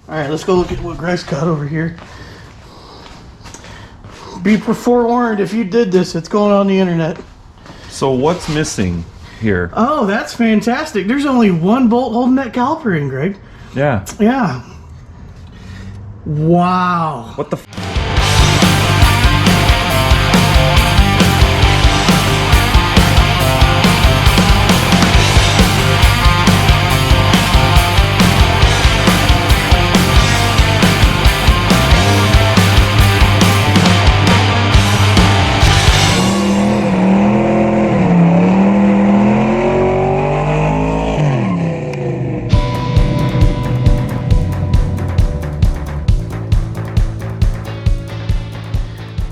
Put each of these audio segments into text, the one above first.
All right, let's go look at what Greg's got over here. Be forewarned, if you did this, it's going on the internet. So what's missing here? Oh, that's fantastic. There's only one bolt holding that caliper in, Greg. Yeah. Yeah. Wow. What the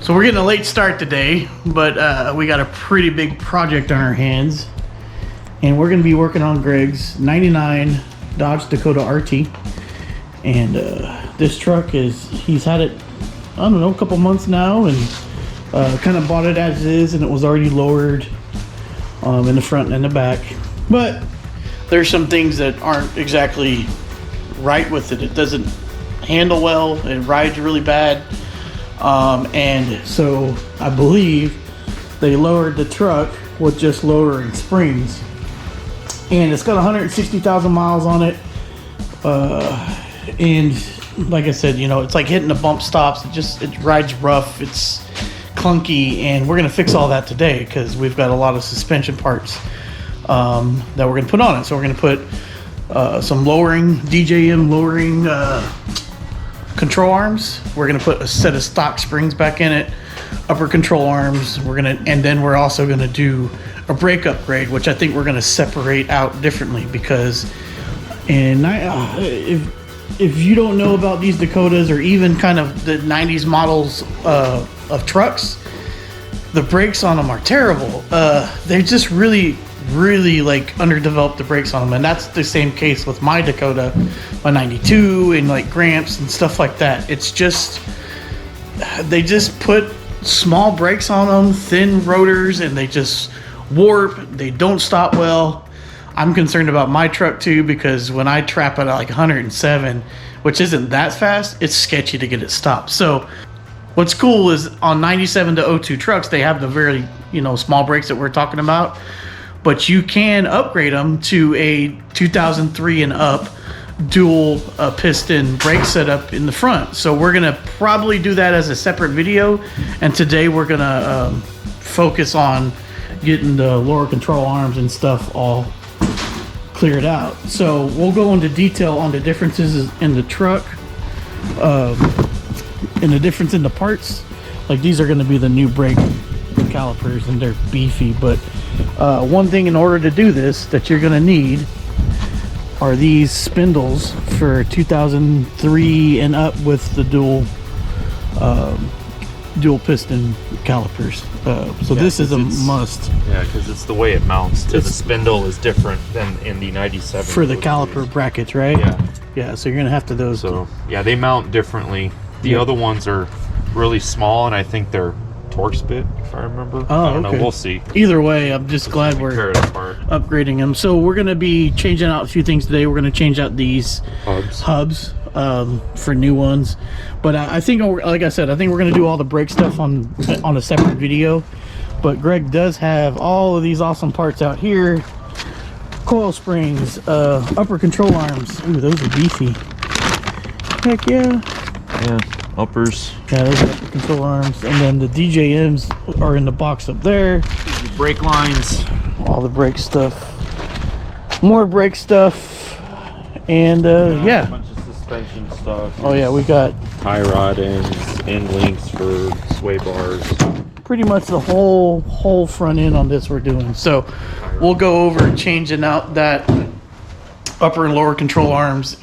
So we're getting a late start today, but we got a pretty big project on our hands. And we're going to be working on Greg's 99 Dodge Dakota RT. And this truck he's had it, I don't know, a couple months now, and kind of bought it as is, and it was already lowered in the front and the back. But there's some things that aren't exactly right with it. It doesn't handle well, it rides really bad. And so I believe they lowered the truck with just lowering springs, and it's got 160,000 miles on it. And like I said, you know, it's like hitting the bump stops. It rides rough. It's clunky, and we're going to fix all that today because we've got a lot of suspension parts, that we're going to put on it. So we're going to put, some DJM lowering, control arms. We're going to put a set of stock springs back in it, upper control arms. And then we're also going to do a brake upgrade, which I think we're going to separate out differently, because if you don't know about these Dakotas, or even kind of the 90s models of trucks, the brakes on them are terrible. They're just really like underdeveloped, the brakes on them, and that's the same case with my Dakota, my 92, and like Gramps and stuff like that. It's just, they just put small brakes on them, thin rotors, and they just warp. They don't stop well. I'm concerned about my truck too, because when I trap it at like 107, which isn't that fast, it's sketchy to get it stopped. So what's cool is on 97 to 02 trucks, they have the very, small brakes that we're talking about. But you can upgrade them to a 2003 and up dual piston brake setup in the front. So we're going to probably do that as a separate video. And today we're going to focus on getting the lower control arms and stuff all cleared out. So we'll go into detail on the differences in the truck, and the difference in the parts. Like, these are going to be the new brake calipers, and they're beefy, but one thing in order to do this that you're going to need are these spindles for 2003 and up with the dual piston calipers. So this is a must. Yeah, because it's the way it mounts to the spindle is different than in the 97 for the caliper brackets, right? Yeah, so you're gonna have to those. So yeah, they mount differently. The other ones are really small, and I think they're Torx bit, if I remember. Oh, I don't know. We'll see. Either way, I'm just glad we're upgrading them. So we're going to be changing out a few things today. We're going to change out these hubs for new ones. But I think, like I said, I think we're going to do all the brake stuff on a separate video. But Greg does have all of these awesome parts out here. Coil springs, upper control arms. Ooh, those are beefy. Heck yeah. Yeah. Uppers. Yeah, those are upper control arms, and then the DJMs are in the box up there. Brake lines, all the brake stuff, more brake stuff, and yeah, a bunch of suspension stuff. Oh yeah, we got tie rod ends, end links for sway bars. Pretty much the whole front end on this we're doing. So we'll go over changing out that upper and lower control arms,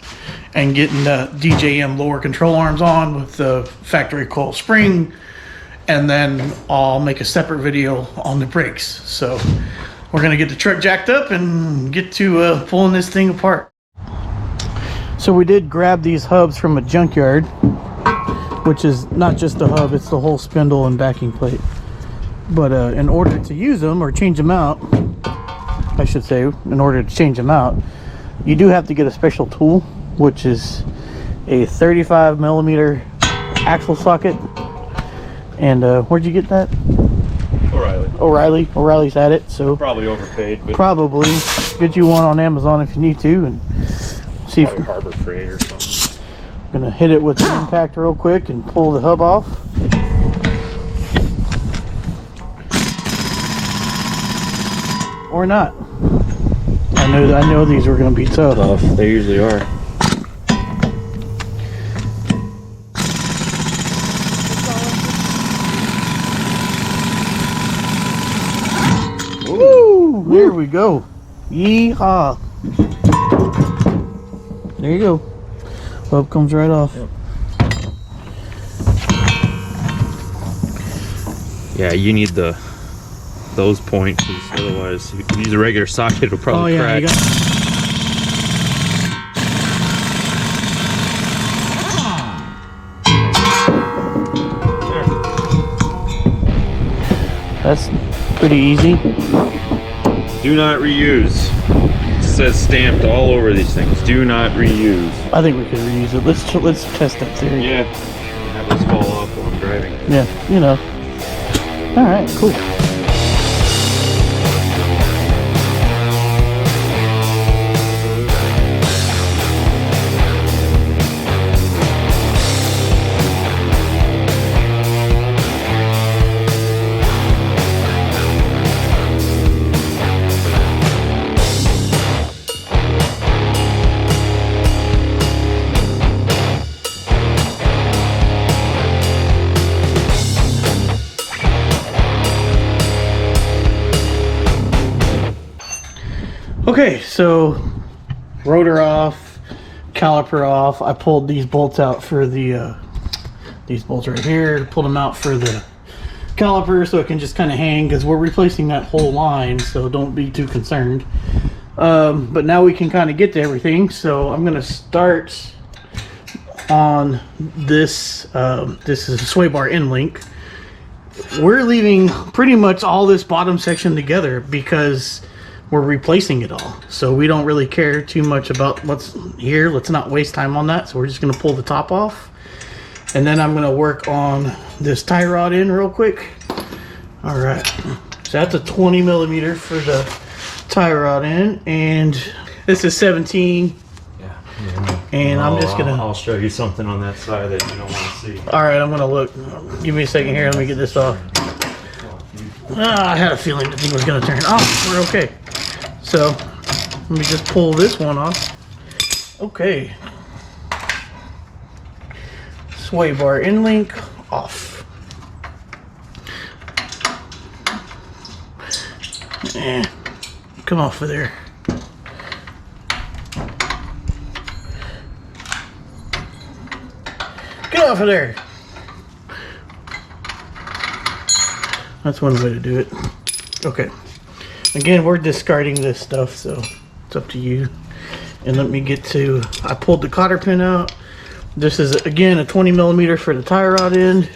and getting the DJM lower control arms on with the factory coil spring, and then I'll make a separate video on the brakes. So we're gonna get the truck jacked up and get to pulling this thing apart. So we did grab these hubs from a junkyard, which is not just the hub, it's the whole spindle and backing plate. But in order to use them or change them out, I should say, in order to change them out, you do have to get a special tool, which is a 35 millimeter axle socket. And where'd you get that? O'Reilly's had it, so Probably overpaid, but probably get you one on Amazon if you need to, and see if Harbor Freight or something. I'm gonna hit it with the impact real quick and pull the hub off. Or not. I know these were gonna be tough. They usually are. Woo! There we go. Yeehaw! There you go. Hub comes right off. Yep. Yeah, you need those points, 'cause otherwise, if you use a regular socket, it'll probably crack. You got that's pretty easy. Do not reuse. It says stamped all over these things. Do not reuse. I think we could reuse it. Let's test that theory. Yeah. Have this fall off while I'm driving. Yeah, you know. All right, cool. Okay, so rotor off, caliper off. I pulled these bolts out for the these bolts right here. Pulled them out for the caliper so it can just kind of hang, because we're replacing that whole line, so don't be too concerned. But now we can kind of get to everything, so I'm gonna start on this. This is a sway bar end link. We're leaving pretty much all this bottom section together because we're replacing it all, so we don't really care too much about what's here. Let's not waste time on that, so we're just going to pull the top off, and then I'm going to work on this tie rod in real quick. All right, so that's a 20 millimeter for the tie rod in, and this is 17. Yeah. And I'm just gonna I'll show you something on that side that you don't want to see. all right, I'm gonna look. Give me a second here, let me get this off. I had a feeling the thing was gonna turn off. We're okay. So let me just pull this one off. Okay. Sway bar end link off. And come off of there. Get off of there. That's one way to do it. Okay. Again, we're discarding this stuff, so it's up to you. And let me get to, I pulled the cotter pin out. This is, again, a 20 millimeter for the tie rod end.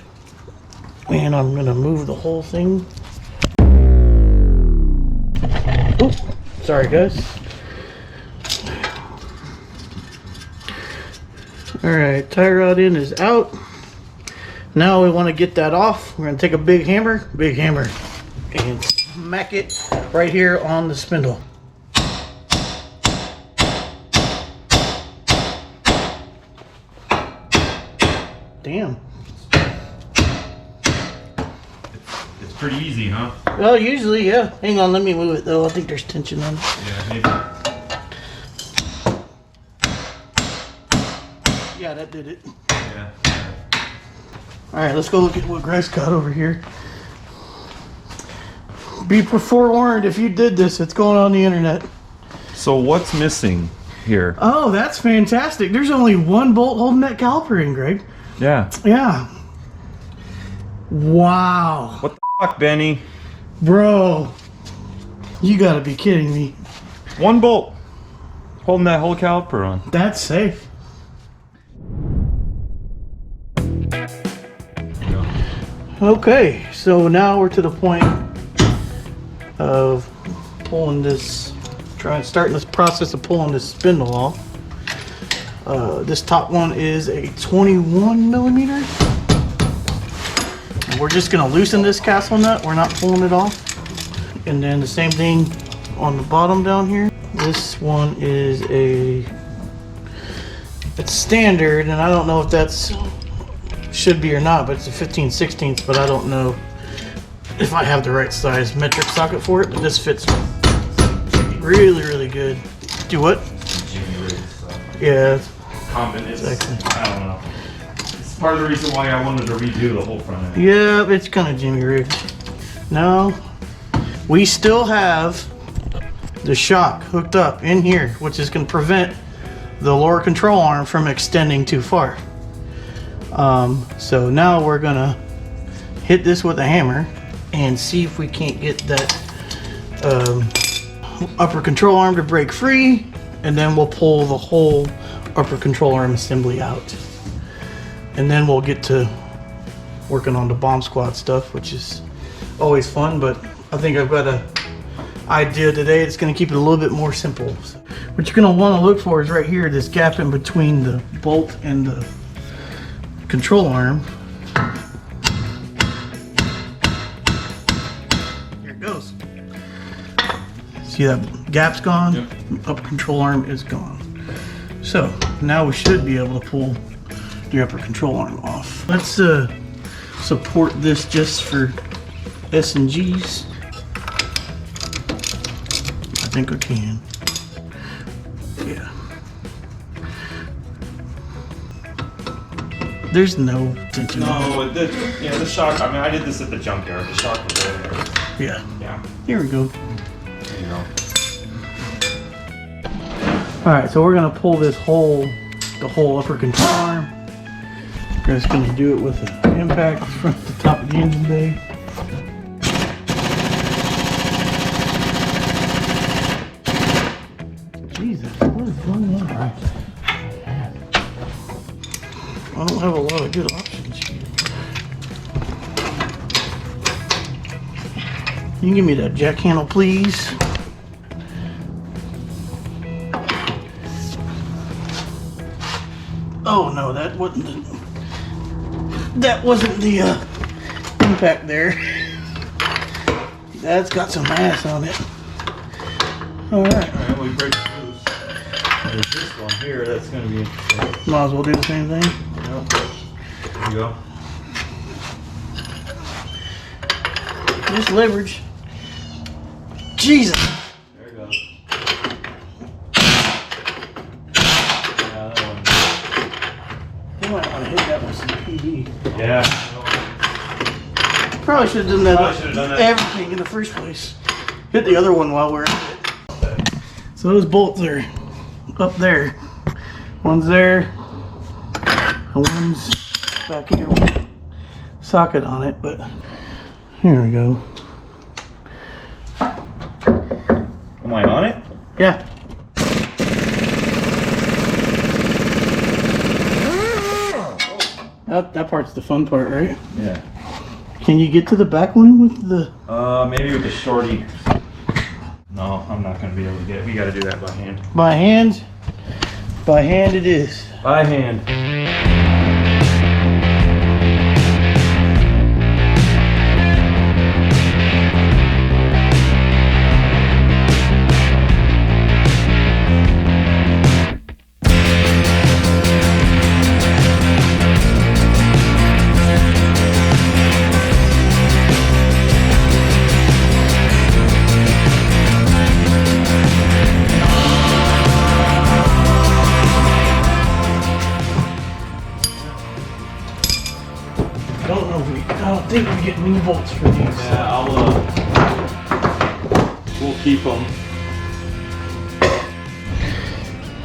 And I'm gonna move the whole thing. Oh, sorry guys. All right, tie rod end is out. Now we want to get that off. We're gonna take a big hammer, and smack it right here on the spindle. Damn. It's pretty easy, huh? Well, usually, yeah. Hang on, let me move it though. I think there's tension on it. Yeah, maybe. Yeah, that did it. Yeah. All right, let's go look at what Greg's got over here. Be forewarned, if you did this, it's going on the internet. So what's missing here? Oh, that's fantastic. There's only one bolt holding that caliper in, Greg. Yeah. Yeah. Wow. What the fuck, Benny? Bro. You gotta be kidding me. One bolt holding that whole caliper on. That's safe. Okay, so now we're to the point of pulling this, starting this process of pulling this spindle off. This top one is a 21 millimeter. And we're just gonna loosen this castle nut. We're not pulling it off. And then the same thing on the bottom down here. This one is it's standard, and I don't know if that's should be or not, but it's a 15/16, but I don't know if I have the right size metric socket for it, but this fits really good. Do what? Yeah. Exactly. I don't know. It's part of the reason why I wanted to redo the whole front end. Yeah, it's kind of Jimmy rigged. No, we still have the shock hooked up in here, which is going to prevent the lower control arm from extending too far. So now we're gonna hit this with a hammer and see if we can't get that upper control arm to break free, and then we'll pull the whole upper control arm assembly out, and then we'll get to working on the bomb squad stuff, which is always fun. But I think I've got a idea today that's going to keep it a little bit more simple. So what you're going to want to look for is right here, this gap in between the bolt and the control arm. Here it goes. See that gap's gone? Yep. Upper control arm is gone. So now we should be able to pull the upper control arm off. Let's support this just for S and G's. I think I can. Yeah. There's no tension. No, the shock. I mean, I did this at the junkyard. The shock was there. Yeah. Yeah. Here we go. There you go. Alright, so we're gonna pull the whole upper control arm. We're just gonna do it with an impact from the top of the engine bay. Jesus, what is going on? I don't have a lot of good options here. Can you give me that jack handle, please? Oh no, that wasn't the impact there. That's got some mass on it. Alright. Alright, we break it loose. There's this one here that's going to be interesting. Might as well do the same thing. Yep. There you go. Just leverage. Jesus! There it goes. Yeah, that one. You might want to hit that with some PD. Yeah. Probably should have done that. Probably should've done that. Everything in the first place. Hit the other one while we're at it. So those bolts are up there. One's there. And one's back here with a socket on it, but here we go. Am I on it? Yeah. That part's the fun part, right? Yeah. Can you get to the back one with the... Maybe with the shorty. No, I'm not going to be able to get it. We got to do that by hand. By hand? By hand it is. By hand. I don't think we get new bolts for these. Yeah, we'll keep them.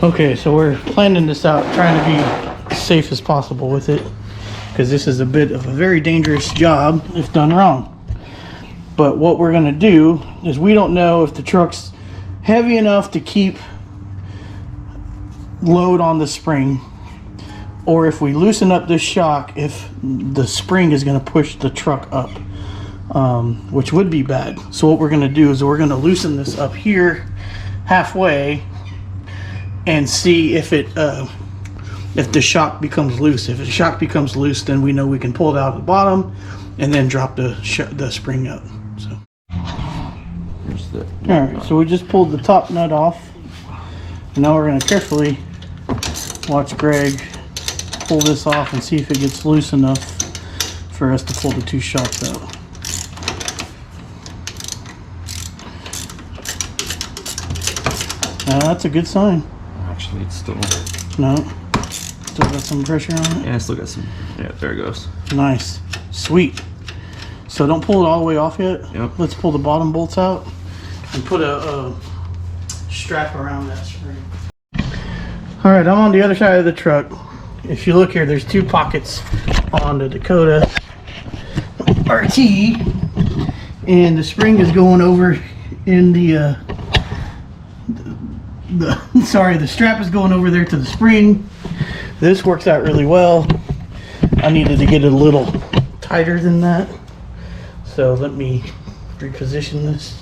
Okay, so we're planning this out, trying to be as safe as possible with it, because this is a bit of a very dangerous job if done wrong. But what we're going to do is, we don't know if the truck's heavy enough to keep load on the spring, or if we loosen up this shock, if the spring is going to push the truck up, which would be bad. So what we're going to do is we're going to loosen this up here halfway and see if it if the shock becomes loose. If the shock becomes loose, then we know we can pull it out of the bottom and then drop the spring up. So. All right, so we just pulled the top nut off. And now we're going to carefully watch Greg pull this off and see if it gets loose enough for us to pull the two shocks out. That's a good sign. Actually, it's still... No. Still got some pressure on it? Yeah, I still got some... Yeah, there it goes. Nice. Sweet. So don't pull it all the way off yet. Yep. Let's pull the bottom bolts out and put a strap around that spring. All right, I'm on the other side of the truck. If you look here, there's two pockets on the Dakota RT, and the spring is going over in the strap is going over there to the spring. This works out really well. I needed to get it a little tighter than that, so let me reposition this.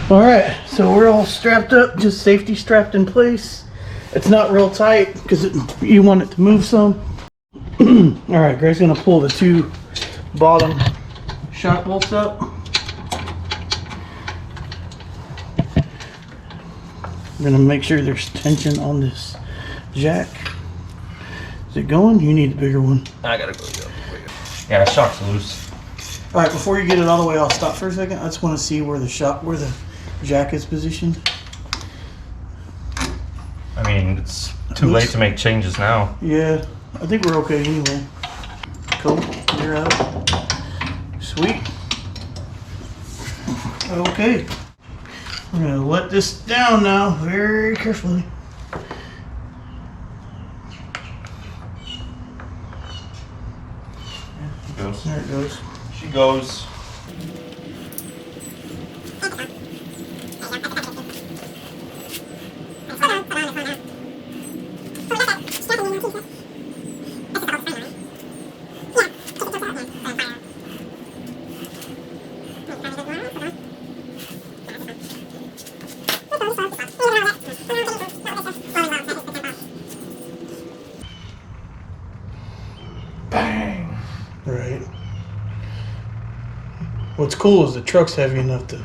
All right, so we're all strapped up, just safety strapped in place. It's not real tight because you want it to move some. All right, Greg's gonna pull the two bottom shock bolts up. I'm gonna make sure there's tension on this jack. Is it going? You need a bigger one. I gotta go. Yeah, the shock's loose. All right, before you get it all the way, I'll stop for a second. I just want to see where the jack is positioned. I mean, it's too late to make changes now. Yeah, I think we're okay anyway. Cool, you're out. Sweet. Okay. I'm gonna let this down now very carefully. Goes. There it goes. She goes. Bang. Right. What's cool is the truck's heavy enough to.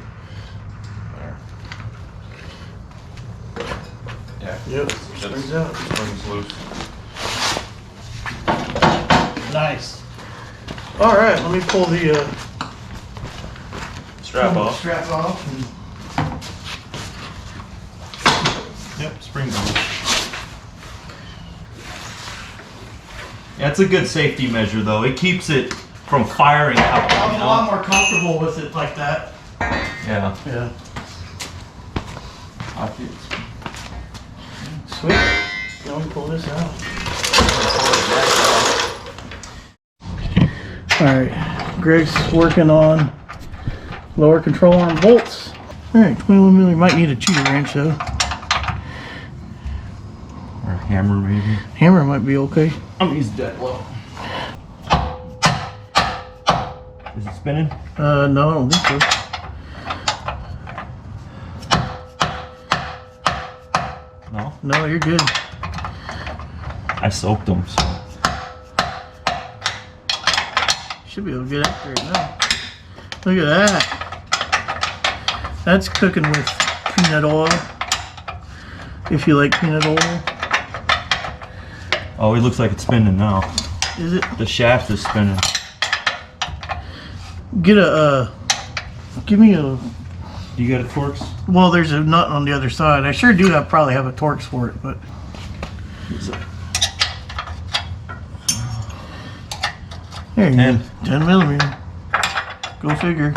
Yeah. Yep. Springs out. Springs loose. Nice. All right, let me pull the Strap off. strap off. And Yep, springs loose. Yeah, it's a good safety measure though. It keeps it from firing out. I'm a lot more comfortable with it like that. Yeah. Yeah. Sweet. Now we pull this out. Alright, Greg's working on lower control arm bolts. Alright, 21mm. Might need a cheater wrench though. Or a hammer maybe. Hammer might be okay. He's dead low. Is it spinning? No, I don't think so. No. No, you're good. I soaked them. So. Should be able to get after it now. Look at that. That's cooking with peanut oil. If you like peanut oil. Oh, it looks like it's spinning now. Is it? The shaft is spinning. Get a, give me a, Do you got a Torx? well, there's a nut on the other side. I sure do probably have a Torx for it, but. There you go. 10mm. Go figure.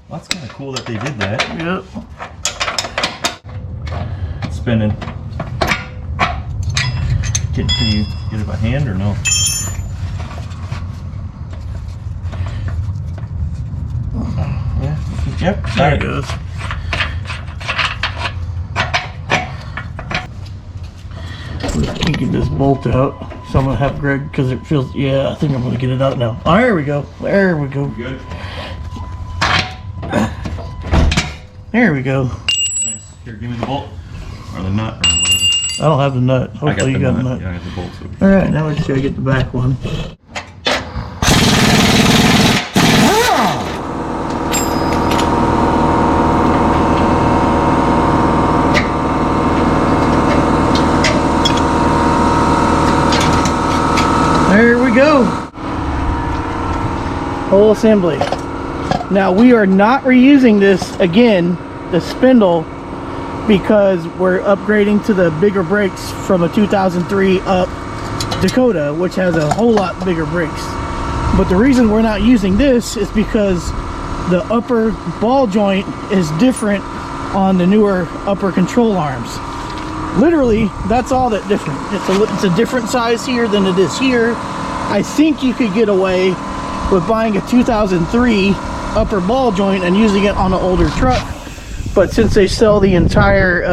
Well, that's kind of cool that they did that. Yep. It's spinning. Can you get it by hand or no? Yeah. Yep. There it goes. We can this bolt out. So I'm gonna have Greg, because it feels, yeah, I think I'm gonna get it out now. Oh, there we go. There we go. Good. There we go. Nice. Here, give me the bolt. Or the nut, or whatever. I don't have the nut. I Hopefully you got the nut. Yeah, I got the bolt. So. All right, now let's see. I get the back one. There we go. Whole assembly. Now we are not reusing this again, the spindle, because we're upgrading to the bigger brakes from a 2003 up Dakota, which has a whole lot bigger brakes. But the reason we're not using this is because the upper ball joint is different on the newer upper control arms. Literally, that's all that different. It's a different size here than it is here. I think you could get away with buying a 2003 upper ball joint and using it on an older truck. But since they sell the entire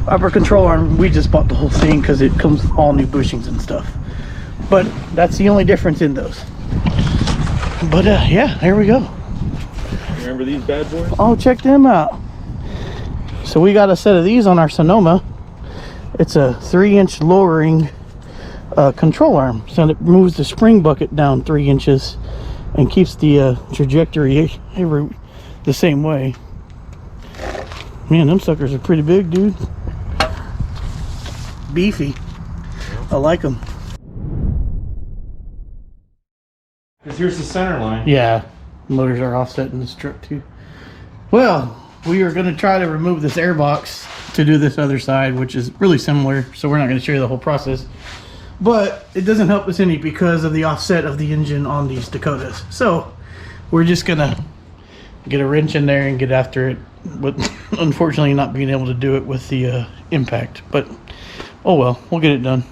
upper control arm, we just bought the whole thing because it comes with all new bushings and stuff. But that's the only difference in those. But yeah, here we go. Remember these bad boys? Oh, check them out. So we got a set of these on our Sonoma. It's a 3-inch lowering control arm, so it moves the spring bucket down 3 inches and keeps the trajectory the same way. Man, them suckers are pretty big, dude. Beefy. I like them. Because here's the center line. Yeah, motors are offset in this truck too. Well, we are going to try to remove this air box to do this other side, which is really similar, so we're not going to show you the whole process. But it doesn't help us any because of the offset of the engine on these Dakotas. So we're just going to get a wrench in there and get after it, but unfortunately not being able to do it with the impact. But oh well, we'll get it done.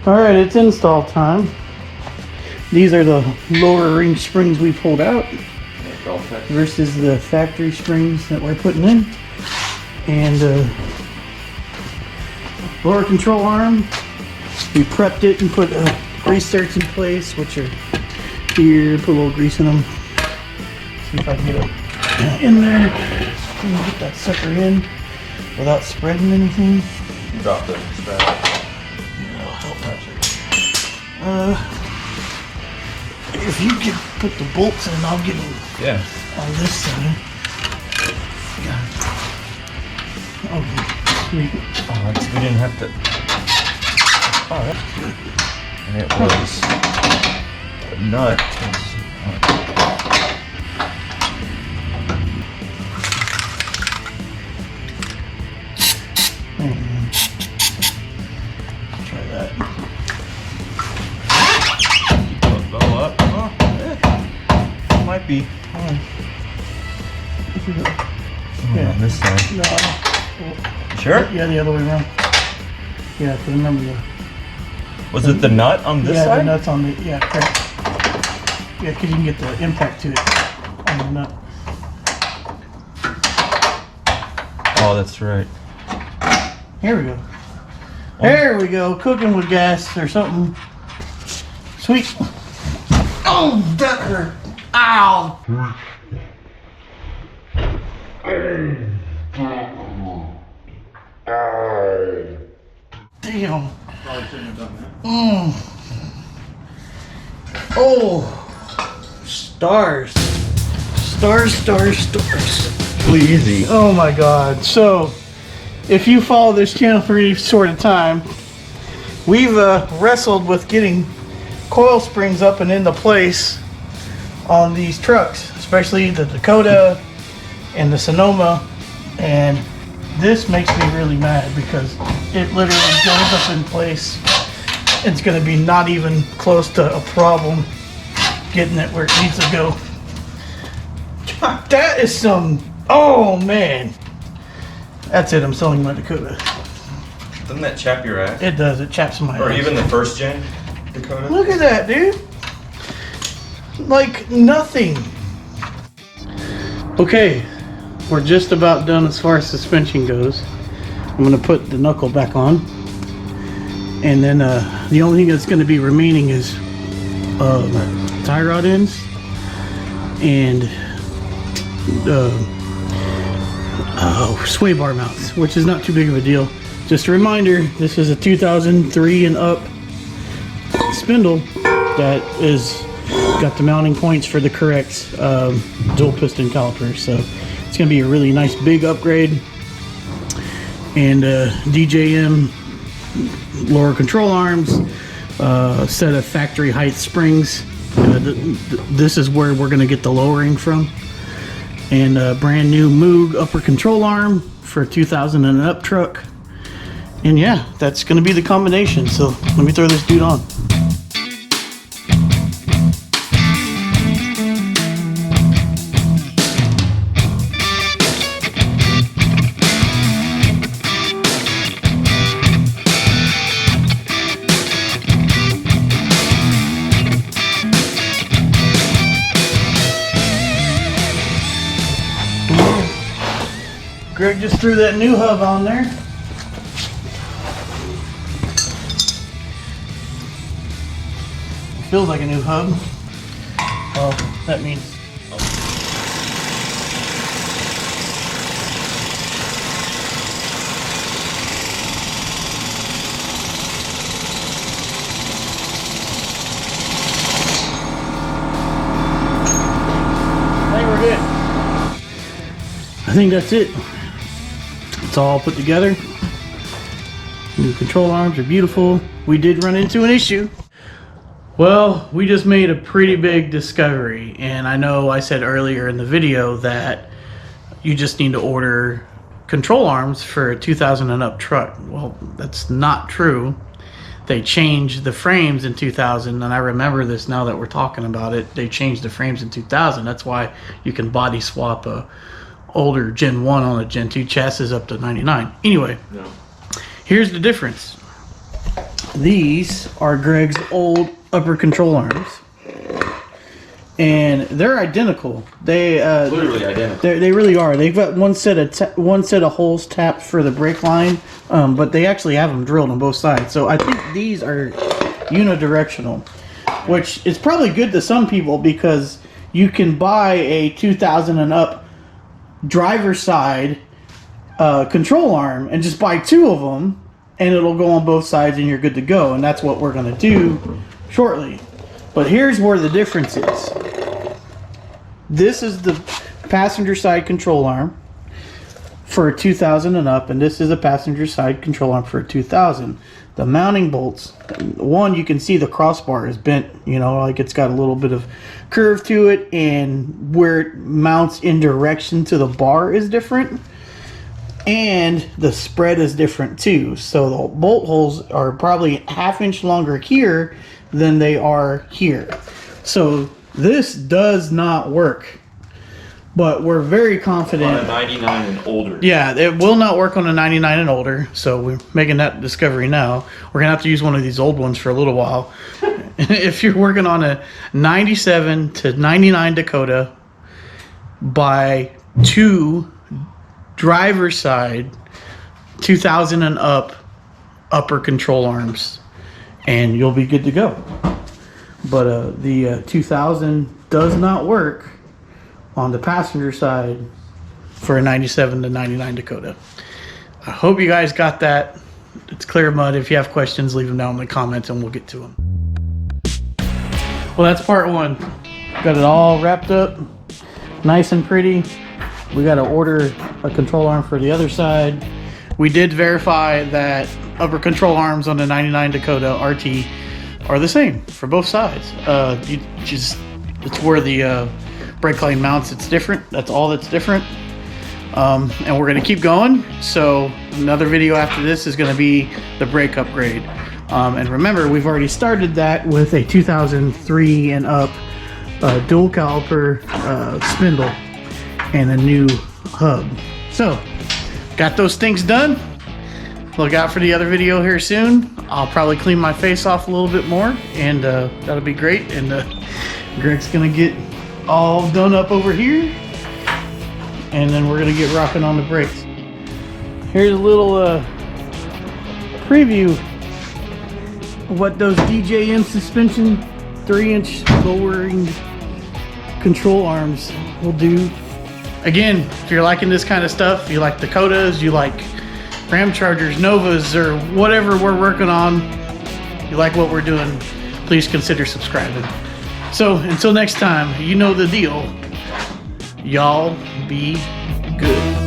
Alright, it's install time. These are the lower ring springs we pulled out versus the factory springs that we're putting in. And lower control arm, we prepped it and put grease zerks in place, which are here. Put a little grease in them. See if I can get it in there. Get that sucker in without spreading anything. Drop the strap. If you could put the bolts in, I'll get them on this side. Yeah. Oh, sweet. Oh, we didn't have to. Oh, that's good. And it was a nut. Try that. Might be. Yeah. On this side. No. Sure? Yeah, the other way around. Yeah, because remember the... Was it the nut on this side? Yeah, the nut's on the... Yeah, correct. Yeah, because you can get the impact to it on the nut. Oh, that's right. Here we go. There we go. Cooking with gas or something. Sweet. Oh, that hurt. Ow. Damn. Probably shouldn't have done that. Oh, stars. Really easy. Oh my God. So, if you follow this channel for any sort of time, we've wrestled with getting coil springs up and into place on these trucks, especially the Dakota and the Sonoma, and this makes me really mad because it literally goes up in place. It's going to be not even close to a problem getting it where it needs to go. That is some, oh man. That's it, I'm selling my Dakota. Doesn't that chap your ass? It does, it chaps my Or ass. even the first gen Dakota? Look at that, dude. Like nothing. Okay, we're just about done as far as suspension goes. I'm gonna put the knuckle back on. And then the only thing that's gonna be remaining is tie rod ends and sway bar mounts, which is not too big of a deal. Just a reminder, this is a 2003 and up spindle that is got the mounting points for the correct dual piston caliper, so it's gonna be a really nice big upgrade. And DJM lower control arms, set of factory height springs. This is where we're gonna get the lowering from, and a brand new Moog upper control arm for a 2000 and up truck. And yeah, that's gonna be the combination. So let me throw this dude on. Greg just threw that new hub on there. Feels like a new hub. Well, that means I think we're good. I think that's it. It's all put together. New control arms are beautiful. We did run into an issue. Well, we just made a pretty big discovery, and I know I said earlier in the video that you just need to order control arms for a 2000 and up truck. Well, that's not true. They changed the frames in 2000, and I remember this now that we're talking about it. They changed the frames in 2000. That's why you can body swap a older Gen 1 on a Gen 2 chassis up to 99. Anyway, here's the difference. These are Greg's old upper control arms, and they're identical. They Literally identical. they really are. They've got one set of holes tapped for the brake line, but they actually have them drilled on both sides. So I think these are unidirectional, which is probably good to some people because you can buy a 2000 and up driver's side control arm and just buy two of them, and it'll go on both sides and you're good to go. And that's what we're going to do shortly. But here's where the difference is. This is the passenger side control arm for a 2000 and up, and this is a passenger side control arm for a 2000. The mounting bolts, one, you can see the crossbar is bent, you know, like it's got a little bit of curve to it, and where it mounts in direction to the bar is different, and the spread is different too. So the bolt holes are probably ½ inch longer here than they are here. So this does not work, but we're very confident. On a 99 and older. Yeah, it will not work on a 99 and older, so we're making that discovery now. We're going to have to use one of these old ones for a little while. If you're working on a 97 to 99 Dakota, buy two driver's side 2000 and up upper control arms, and you'll be good to go. But the 2000 does not work on the passenger side for a 97 to 99 Dakota. I hope you guys got that. It's clear mud. If you have questions, leave them down in the comments and we'll get to them. Well, that's part one. Got it all wrapped up. nice and pretty. We got to order a control arm for the other side. We did verify that upper control arms on the 99 Dakota RT are the same for both sides. It's where the brake line mounts, it's different. That's all that's different. And we're gonna keep going. So another video after this is gonna be the brake upgrade. And remember, we've already started that with a 2003 and up dual caliper spindle and a new hub. So got those things done. Look out for the other video here soon. I'll probably clean my face off a little bit more, and that'll be great. And Greg's gonna get all done up over here, and then we're gonna get rocking on the brakes. Here's a little preview of what those DJM suspension 3-inch lowering control arms will do. Again, if you're liking this kind of stuff, you like Dakotas, you like Ram Chargers, Novas, or whatever we're working on, you like what we're doing, please consider subscribing. So until next time, you know the deal. Y'all be good.